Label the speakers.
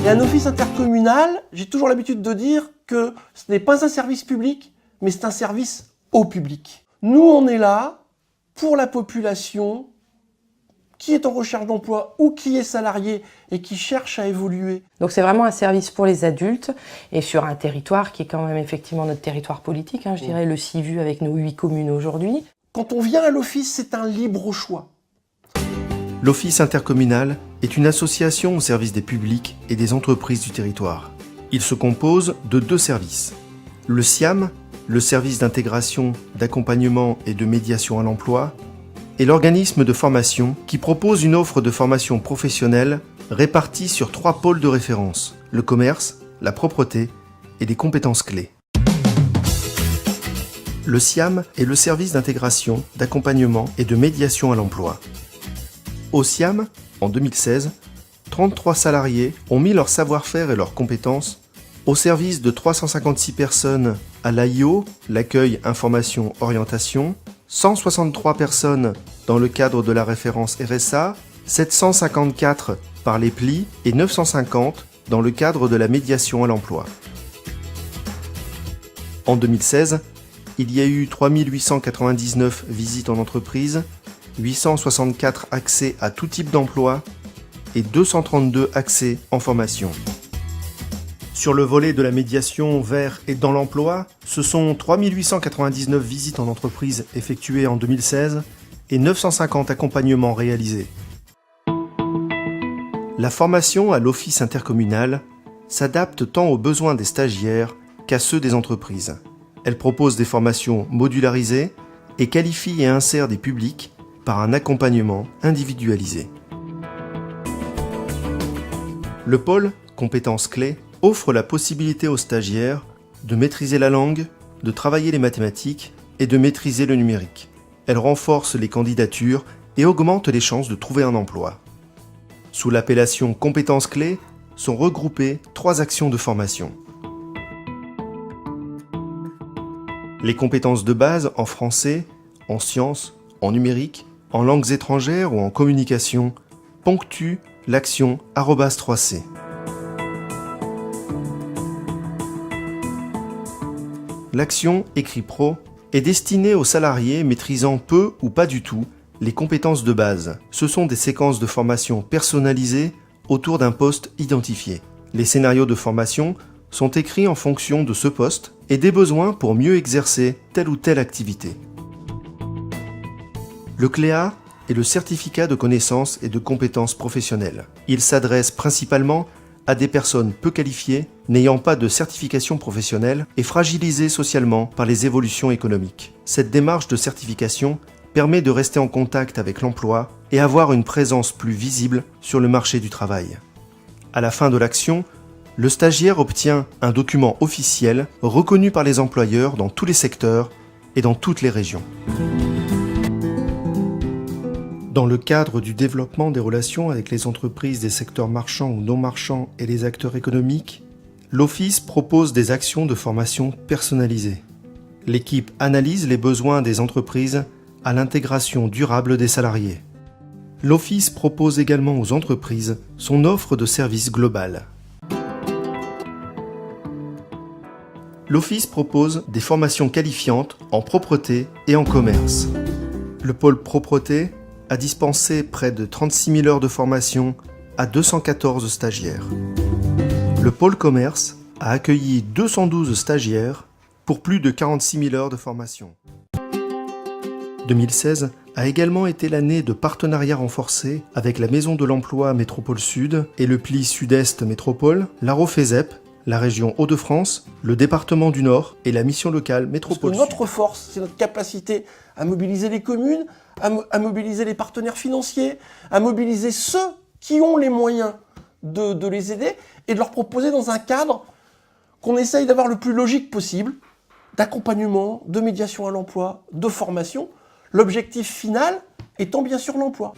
Speaker 1: Et un office intercommunal, j'ai toujours l'habitude de dire que ce n'est pas un service public, mais c'est un service au public. Nous, on est là pour la population qui est en recherche d'emploi ou qui est salarié et qui cherche à évoluer.
Speaker 2: Donc c'est vraiment un service pour les adultes et sur un territoire qui est quand même effectivement notre territoire politique, je dirais le CIVU avec nos 8 communes aujourd'hui.
Speaker 1: Quand on vient à l'office, c'est un libre choix.
Speaker 3: L'Office intercommunal est une association au service des publics et des entreprises du territoire. Il se compose de 2 services. Le SIAM, le service d'intégration, d'accompagnement et de médiation à l'emploi, et l'organisme de formation qui propose une offre de formation professionnelle répartie sur 3 pôles de référence, le commerce, la propreté et les compétences clés. Le SIAM est le service d'intégration, d'accompagnement et de médiation à l'emploi. Au SIAM, en 2016, 33 salariés ont mis leur savoir-faire et leurs compétences au service de 356 personnes à l'AIO, l'accueil, information, orientation, 163 personnes dans le cadre de la référence RSA, 754 par les plis et 950 dans le cadre de la médiation à l'emploi. En 2016, il y a eu 3899 visites en entreprise, 864 accès à tout type d'emploi et 232 accès en formation. Sur le volet de la médiation vers et dans l'emploi, ce sont 3899 visites en entreprise effectuées en 2016 et 950 accompagnements réalisés. La formation à l'office intercommunal s'adapte tant aux besoins des stagiaires qu'à ceux des entreprises. Elle propose des formations modularisées et qualifie et insère des publics par un accompagnement individualisé. Le pôle compétences clés offre la possibilité aux stagiaires de maîtriser la langue, de travailler les mathématiques et de maîtriser le numérique. Elle renforce les candidatures et augmente les chances de trouver un emploi. Sous l'appellation compétences clés sont regroupées 3 actions de formation. Les compétences de base en français, en sciences, en numérique, en langues étrangères ou en communication ponctuent l'action @3C. L'action Écrit Pro est destinée aux salariés maîtrisant peu ou pas du tout les compétences de base. Ce sont des séquences de formation personnalisées autour d'un poste identifié. Les scénarios de formation sont écrits en fonction de ce poste et des besoins pour mieux exercer telle ou telle activité. Le CLEA est le certificat de connaissances et de compétences professionnelles. Il s'adresse principalement à des personnes peu qualifiées, n'ayant pas de certification professionnelle et fragilisées socialement par les évolutions économiques. Cette démarche de certification permet de rester en contact avec l'emploi et avoir une présence plus visible sur le marché du travail. À la fin de l'action, le stagiaire obtient un document officiel reconnu par les employeurs dans tous les secteurs et dans toutes les régions. Dans le cadre du développement des relations avec les entreprises des secteurs marchands ou non marchands et les acteurs économiques, l'Office propose des actions de formation personnalisées. L'équipe analyse les besoins des entreprises à l'intégration durable des salariés. L'Office propose également aux entreprises son offre de services globale. L'Office propose des formations qualifiantes en propreté et en commerce. Le pôle propreté a dispensé près de 36 000 heures de formation à 214 stagiaires. Le pôle commerce a accueilli 212 stagiaires pour plus de 46 000 heures de formation. 2016 a également été l'année de partenariats renforcés avec la Maison de l'Emploi Métropole Sud et le Pli Sud-Est Métropole, la ROFESEP, la région Hauts-de-France, le département du Nord et la mission locale Métropole Sud.
Speaker 1: Notre force, c'est notre capacité à mobiliser les communes, à mobiliser les partenaires financiers, à mobiliser ceux qui ont les moyens de les aider et de leur proposer dans un cadre qu'on essaye d'avoir le plus logique possible, d'accompagnement, de médiation à l'emploi, de formation, l'objectif final étant bien sûr l'emploi.